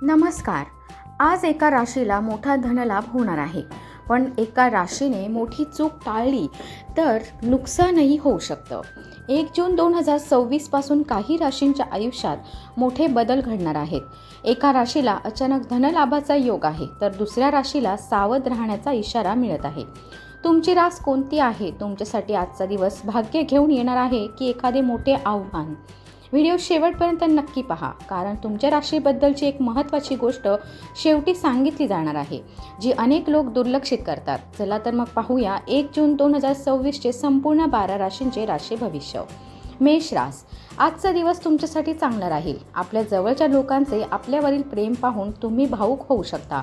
नमस्कार. आज एका राशीला मोठा धनलाभ होणार आहे, पण एका राशीने मोठी चूक टाळली तर नुकसानही होऊ शकतं. 1 जून 2026 पासून काही राशींच्या आयुष्यात मोठे बदल घडणार आहेत. एका राशीला अचानक धनलाभाचा योग आहे, तर दुसऱ्या राशीला सावध राहण्याचा इशारा मिळत आहे. तुमची रास कोणती आहे? तुमच्यासाठी आजचा दिवस भाग्य घेऊन येणार आहे की एखादे मोठे आव्हान? व्हिडिओ शेवटपर्यंत नक्की पहा, कारण तुमच्या राशीबद्दलची एक महत्त्वाची गोष्ट शेवटी सांगितली जाणार आहे, जी अनेक लोक दुर्लक्षित करतात. चला तर मग पाहूया 1 जून 2026चे संपूर्ण 12 राशींचे राशी भविष्य. मेष रास. आजचा दिवस तुमच्यासाठी चांगला राहील. आपल्या जवळच्या लोकांचे आपल्यावरील प्रेम पाहून तुम्ही भावूक होऊ शकता.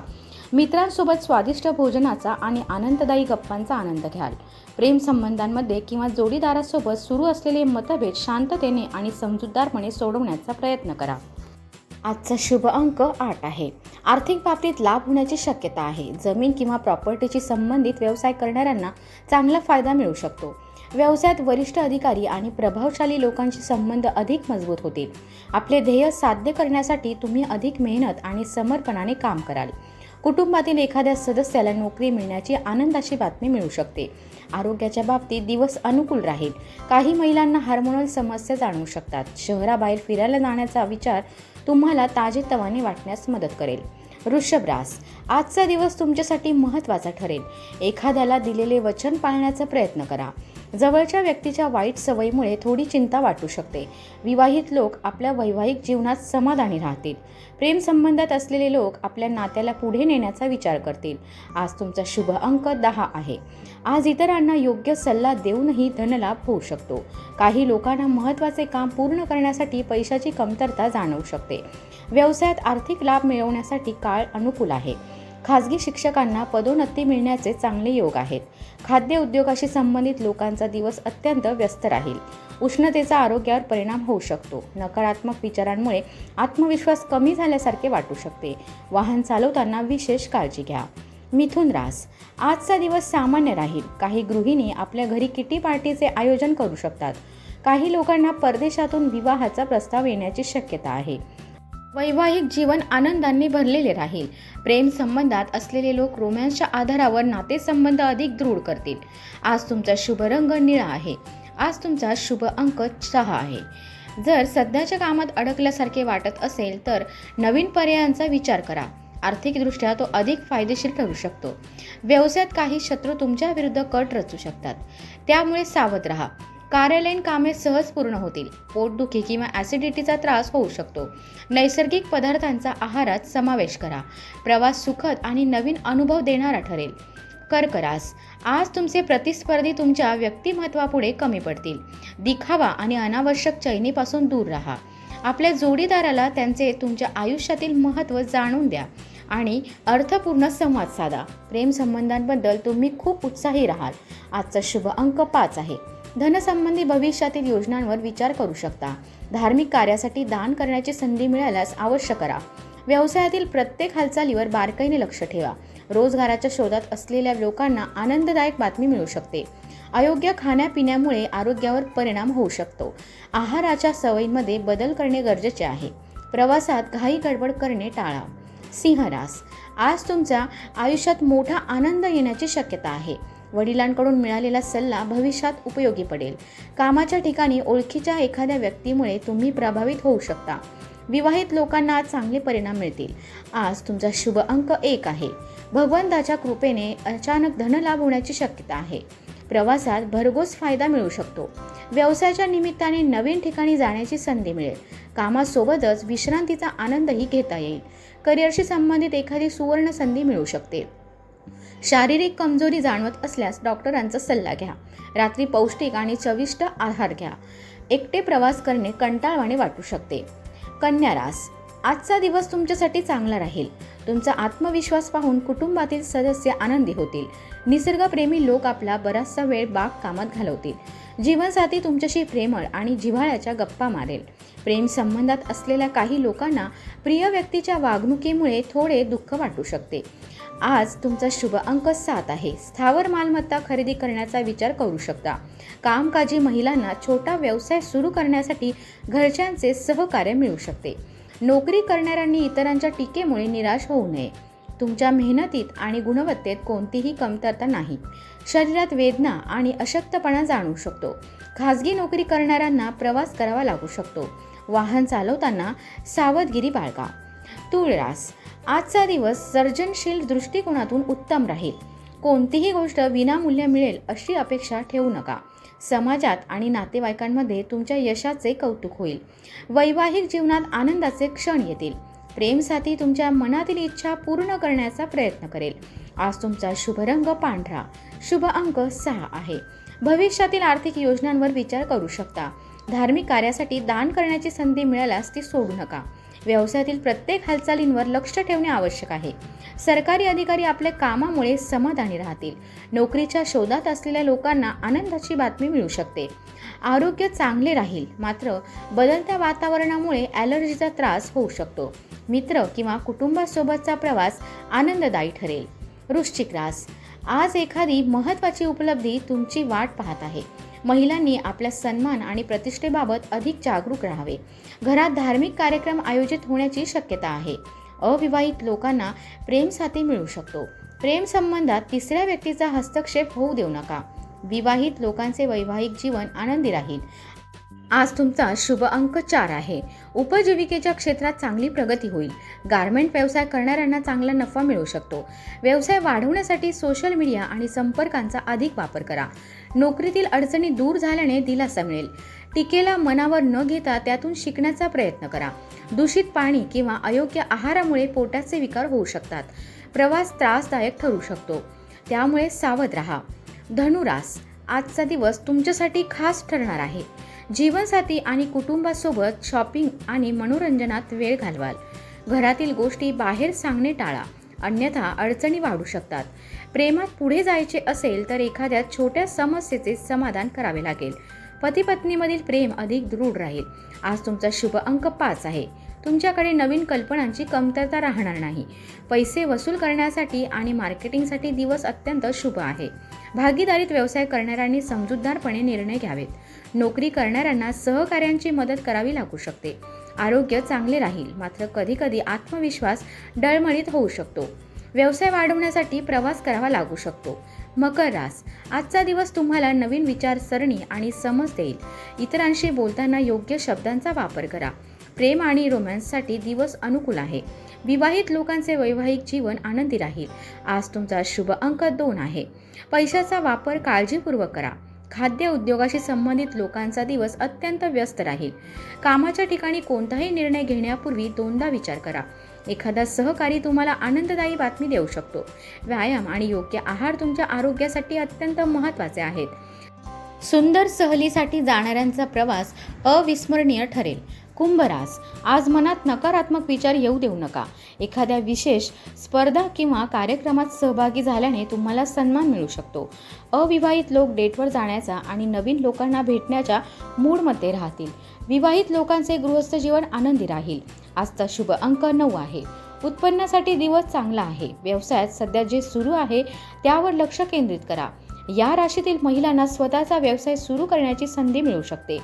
मित्रांसोबत स्वादिष्ट भोजनाचा आणि आनंददायी गप्पांचा आनंद घ्याल. प्रेम संबंधांमध्ये किंवा जोडीदारासोबत सुरू असलेले मतभेद शांततेने आणि समजूतदारपणे सोडवण्याचा प्रयत्न करा. आजचा शुभ अंक 8 आहे. आर्थिक बाबतीत लाभ होण्याची शक्यता आहे. जमीन किंवा प्रॉपर्टीशी संबंधित व्यवसाय करणाऱ्यांना चांगला फायदा मिळू शकतो. व्यवसायात वरिष्ठ अधिकारी आणि प्रभावशाली लोकांचे संबंध अधिक मजबूत होतील. आपले ध्येय साध्य करण्यासाठी तुम्ही अधिक मेहनत आणि समर्पणाने काम कराल. कुटुंबातील एखाद्या सदस्याला नोकरी मिळण्याची आनंदाची बातमी मिळू शकते. आरोग्याच्या बाबतीत दिवस अनुकूल राहील. काही महिलांना हार्मोनल समस्या जाणवू शकतात. शहराबाहेर फिरायला जाण्याचा विचार तुम्हाला ताजेतवाने वाटण्यास मदत करेल. वृषभ रास. आजचा दिवस तुमच्यासाठी महत्त्वाचा ठरेल. एखाद्याला दिलेले वचन पाळण्याचा प्रयत्न करा. जवळच्या व्यक्तीच्या वाईट सवयीमुळे थोडी चिंता वाटू शकते. विवाहित लोक आपल्या वैवाहिक जीवनात समाधानी राहतील. प्रेम संबंधात असलेले लोक आपल्या नात्याला पुढे नेण्याचा विचार करतील. आज तुमचा शुभ अंक 10 आहे. आज इतरांना योग्य सल्ला देऊनही धनलाभ होऊ शकतो. काही लोकांना महत्त्वाचे काम पूर्ण करण्यासाठी पैशाची कमतरता जाणवू शकते. व्यवसायात आर्थिक लाभ मिळवण्यासाठी काळ अनुकूल आहे. खाजगी शिक्षकांना पदोन्नती मिळण्याचे चांगले योग आहेत. खाद्य उद्योगाशी संबंधित लोकांचा दिवस अत्यंत व्यस्त राहील. उष्णतेचा आरोग्यावर परिणाम होऊ शकतो. नकारात्मक विचारांमुळे आत्मविश्वास कमी झाल्यासारखे वाटू शकते. वाहन चालवताना विशेष काळजी घ्या. मिथुन रास. आजचा दिवस सामान्य राहील. काही गृहिणी आपल्या घरी किटी पार्टीचे आयोजन करू शकतात. काही लोकांना परदेशातून विवाहाचा प्रस्ताव येण्याची शक्यता आहे. वैवाहिक जीवन आनंदाने भरलेले राहील. प्रेम संबंधात असलेले लोक रोमॅन्सच्या आधारावर नातेसंबंध अधिक दृढ करतील. आज तुमचा शुभ रंग निळा आहे. आज तुमचा शुभ अंक 6 आहे. जर सध्याच्या कामात अडकल्यासारखे वाटत असेल तर नवीन पर्यायांचा विचार करा. आर्थिकदृष्ट्या तो अधिक फायदेशीर ठरू शकतो. व्यवसायात काही शत्रू तुमच्या विरुद्ध कट रचू शकतात, त्यामुळे सावध राहा. कार्यालयीन कामे सहज पूर्ण होतील. पोटदुखी किंवा ॲसिडिटीचा त्रास होऊ शकतो. नैसर्गिक पदार्थांचा आहारात समावेश करा. प्रवास सुखद आणि नवीन अनुभव देणारा ठरेल. कर्क रास. आज तुमचे प्रतिस्पर्धी तुमच्या व्यक्तिमत्वापुढे कमी पडतील. दिखावा आणि अनावश्यक चैनीपासून दूर राहा. आपल्या जोडीदाराला त्यांचे तुमच्या आयुष्यातील महत्त्व जाणून द्या आणि अर्थपूर्ण संवाद साधा. प्रेम संबंधांबद्दल तुम्ही खूप उत्साही राहाल. आजचा शुभ अंक 5 आहे. धनसंबंधी भविष्यातील योजनांवर विचार करू शकता. धार्मिक कार्यासाठी दान करण्याची संधी मिळाल्यास अवश्य करा. व्यवसायातील प्रत्येक हालचालीवर बारकाईने लक्ष ठेवा. रोजगाराच्या शोधात असलेल्या लोकांना आनंददायक बातमी मिळू शकते. अयोग्य खाण्यापिण्यामुळे आरोग्यावर परिणाम होऊ शकतो. आहाराच्या सवयींमध्ये बदल करणे गरजेचे आहे. प्रवासात घाई गडबड करणे टाळा. सिंह रास. आज तुमच्या आयुष्यात मोठा आनंद येण्याची शक्यता आहे. वडिलांकडून मिळालेला सल्ला भविष्यात उपयोगी पडेल. कामाच्या ठिकाणी ओळखीच्या एखाद्या व्यक्तीमुळे तुम्ही प्रभावित होऊ शकता. विवाहित लोकांना आज चांगले परिणाम मिळतील. आज तुमचा शुभ अंक 1 आहे. भगवंताच्या कृपेने अचानक धनलाभ होण्याची शक्यता आहे. प्रवासात भरघोस फायदा मिळू शकतो. व्यवसायाच्या निमित्ताने नवीन ठिकाणी जाण्याची संधी मिळेल. कामासोबतच विश्रांतीचा आनंदही घेता येईल. करिअरशी संबंधित एखादी सुवर्ण संधी मिळू शकते. शारीरिक कमजोरी जाणवत असल्यास डॉक्टरांचा सल्ला घ्या. रात्री पौष्टिक आणि चविष्ट आहार घ्या. एकटे प्रवास करणे कंटाळवाणे वाटू शकते. कन्या रास. आजचा दिवस तुमच्यासाठी चांगला राहील. तुमचा आत्मविश्वास पाहून कुटुंबातील सदस्य आनंदी होतील. निसर्गप्रेमी लोक आपला बराचसा वेळ बागकामात घालवतील. जीवनसाथी तुमच्याशी प्रेमळ आणि जिव्हाळ्याच्या गप्पा मारेल. प्रेम संबंधात असलेल्या काही लोकांना प्रिय व्यक्तीच्या वागणुकीमुळे थोडे दुःख वाटू शकते. आज तुमचा शुभ अंक 7 आहे. स्थावर मालमत्ता खरेदी करण्याचा विचार करू शकता. कामकाजी महिलांना छोटा व्यवसाय सुरू करण्यासाठी घरच्यांचे सहकार्य मिळू शकते. नोकरी करणाऱ्यांनी इतरांच्या टीकेमुळे निराश होऊ नये. तुमच्या मेहनतीत आणि गुणवत्तेत कोणतीही कमतरता नाही. शरीरात वेदना आणि अशक्तपणा जाणवू शकतो. खाजगी नोकरी करणाऱ्यांना प्रवास करावा लागू शकतो. वाहन चालवताना सावधगिरी बाळगा. तुळ रास, आजचा दिवस सर्जनशील दृष्टिकोनातून उत्तम राहील. कोणतीही गोष्ट विनामूल्य मिळेल अशी अपेक्षा ठेवू नका. समाजात आणि नातेवाईकांमध्ये तुमच्या यशाचे कौतुक होईल. वैवाहिक जीवनात आनंदाचे क्षण येतील. प्रेमसाथी तुमच्या मनातील इच्छा पूर्ण करण्याचा प्रयत्न करेल. आज तुमचा शुभ रंग पांढरा. शुभ अंक 6 आहे. भविष्यातील आर्थिक योजनांवर विचार करू शकता. धार्मिक कार्यासाठी दान करण्याची संधी मिळाल्यास ती सोडू नका. व्यवसायातील प्रत्येक हालचालींवर लक्ष ठेवणे आवश्यक आहे. सरकारी अधिकारी आपल्या कामामुळे समाधानी राहतील. नोकरीच्या शोधात असलेल्या लोकांना आनंदाची बातमी मिळू शकते. आरोग्य चांगले राहील, मात्र बदलत्या वातावरणामुळे ॲलर्जीचा त्रास होऊ शकतो. मित्र किंवा कुटुंबासोबतचा प्रवास आनंददायी ठरेल. वृश्चिक रास, आज एखादी महत्त्वाची उपलब्धी तुमची वाट पाहत आहे. महिलांनी आपल्या सन्मान आणि प्रतिष्ठेबाबत अधिक जागरूक राहावे. घरात धार्मिक कार्यक्रम आयोजित होण्याची शक्यता आहे. अविवाहित लोकांना प्रेमसाथी मिळू शकतो. प्रेम संबंधात तिसऱ्या व्यक्तीचा हस्तक्षेप होऊ देऊ नका. विवाहित लोकांचे वैवाहिक जीवन आनंदी राहील. आज तुमचा शुभ अंक 4 आहे. उपजीविकेच्या क्षेत्रात चांगली प्रगती होईल. गारमेंट व्यवसाय करणाऱ्यांना चांगला नफा मिळू शकतो. व्यवसाय वाढवण्यासाठी सोशल मीडिया आणि संपर्कांचा अधिक वापर करा. नोकरीतील अडचणी दूर झाल्याने दिलासा मिळेल. टीकेला मनावर न घेता त्यातून शिकण्याचा प्रयत्न करा. दूषित पाणी किंवा अयोग्य आहारामुळे पोटाचे विकार होऊ शकतात. प्रवास त्रासदायक ठरू शकतो, त्यामुळे सावध राहा. धनुरास, आजचा दिवस तुमच्यासाठी खास ठरणार आहे. जीवनसाथी आणि कुटुंबासोबत शॉपिंग आणि मनोरंजनात वेळ घालवाल. घरातील गोष्टी बाहेर सांगणे टाळा, अन्यथा अडचणी वाढू शकतात. प्रेमात पुढे जायचे असेल तर एखाद्या छोट्या समस्येचे समाधान करावे लागेल. पती पत्नीमधील प्रेम अधिक दृढ राहील. आज तुमचा शुभ अंक 5 आहे. तुमच्याकडे नवीन कल्पनांची कमतरता राहणार नाही. पैसे वसूल करण्यासाठी आणि मार्केटिंगसाठी दिवस अत्यंत शुभ आहे. भागीदारीत व्यवसाय करणाऱ्यांनी समजूतदारपणे निर्णय घ्यावेत. नोकरी करणाऱ्यांना सहकाऱ्यांची मदत करावी लागू शकते. आरोग्य चांगले राहील, मात्र कधीकधी आत्मविश्वास डळमळीत होऊ शकतो. व्यवसाय वाढवण्यासाठी प्रवास करावा लागू शकतो. मकर रास, आजचा दिवस तुम्हाला नवीन विचारसरणी आणि समज देईल. इतरांशी बोलताना योग्य शब्दांचा वापर करा. प्रेम आणि रोमॅन्ससाठी दिवस अनुकूल आहे. विवाहित लोकांचे वैवाहिक जीवन आनंदी राहील. आज तुमचा शुभ अंक 2 आहे. पैशाचा वापर काळजीपूर्वक करा. खाद्य उद्योगाशी संबंधित लोकांचा दिवस अत्यंत व्यस्त राहील. कामाच्या ठिकाणी कोणताही निर्णय घेण्यापूर्वी दोनदा विचार करा. एखादा सहकारी तुम्हाला आनंददायी बातमी देऊ शकतो. व्यायाम आणि योग्य आहार तुमच्या आरोग्यासाठी अत्यंत महत्त्वाचे आहेत. सुंदर सहलीसाठी जाणाऱ्यांचा प्रवास अविस्मरणीय ठरेल. कुंभ रास, आज मनात नकारात्मक विचार येऊ देऊ नका. एखाद्या विशेष स्पर्धा किंवा कार्यक्रमात सहभागी झाल्याने तुम्हाला सन्मान मिळू शकतो. अविवाहित लोक डेटवर जाण्याचा आणि नवीन लोकांना भेटण्याच्या मूडमध्ये राहतील. विवाहित लोकांचे गृहस्थ जीवन आनंदी राहील. आजचा शुभ अंक 9 आहे. उत्पन्नासाठी दिवस चांगला आहे. व्यवसायात सध्या जे सुरू आहे त्यावर लक्ष केंद्रित करा. या राशीतील महिलांना स्वतःचा व्यवसाय सुरू करण्याची संधी मिळू शकते.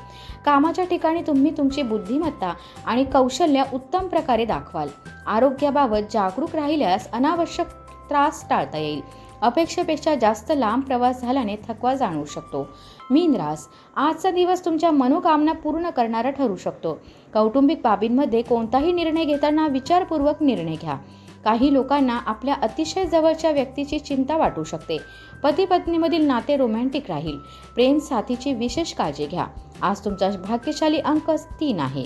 कामाच्या ठिकाणी तुम्ही तुमची बुद्धिमत्ता आणि कौशल्य उत्तम प्रकारे दाखवाल. आरोग्याबाबत जागरूक राहिल्यास अनावश्यक त्रास टाळता येईल. अपेक्षेपेक्षा जास्त लांब प्रवास झाल्याने थकवा जाणवू शकतो. मीन रास, आजचा दिवस तुमच्या मनोकामना पूर्ण करणारा ठरू शकतो. कौटुंबिक बाबींमध्ये कोणताही निर्णय घेताना विचारपूर्वक निर्णय घ्या. काही लोकांना आपल्या अतिशय जवळच्या व्यक्तीची चिंता वाटू शकते. पती पत्नीमधील नाते रोमॅन्टिक राहील. प्रेम साथीची विशेष काळजी घ्या. आज तुमचा भाग्यशाली अंक 3 आहे.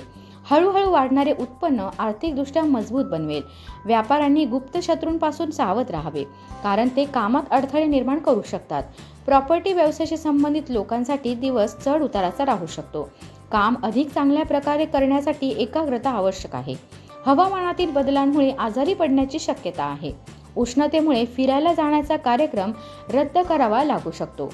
हळूहळू वाढणारे उत्पन्न आर्थिकदृष्ट्या मजबूत बनवेल. व्यापाऱ्यांनी गुप्त शत्रूंपासून सावध राहावे, कारण ते कामात अडथळे निर्माण करू शकतात. प्रॉपर्टी व्यवसायाशी संबंधित लोकांसाठी दिवस चढ उताराचा राहू शकतो. काम अधिक चांगल्या प्रकारे करण्यासाठी एकाग्रता आवश्यक आहे. हवामानातील बदलांमुळे आजारी पडण्याची शक्यता आहे. उष्णतेमुळे फिरायला जाण्याचा कार्यक्रम रद्द करावा लागू शकतो.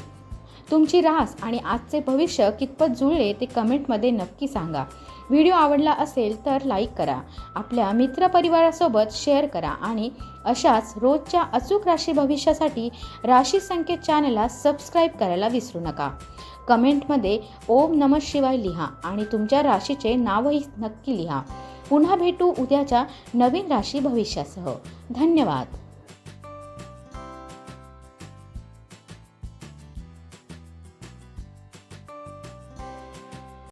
तुमची रास आणि आजचे भविष्य कितपत जुळले ते कमेंटमध्ये नक्की सांगा. व्हिडिओ आवडला असेल तर लाईक करा, आपल्या मित्रपरिवारासोबत शेअर करा आणि अशाच रोजच्या अचूक राशी भविष्यासाठी राशी संकेत चॅनलला सबस्क्राईब करायला विसरू नका. कमेंटमध्ये ओम नमः शिवाय लिहा आणि तुमच्या राशीचे नावही नक्की लिहा. पुन्हा भेटू उद्याच्या नवीन राशी भविष्यासह. धन्यवाद.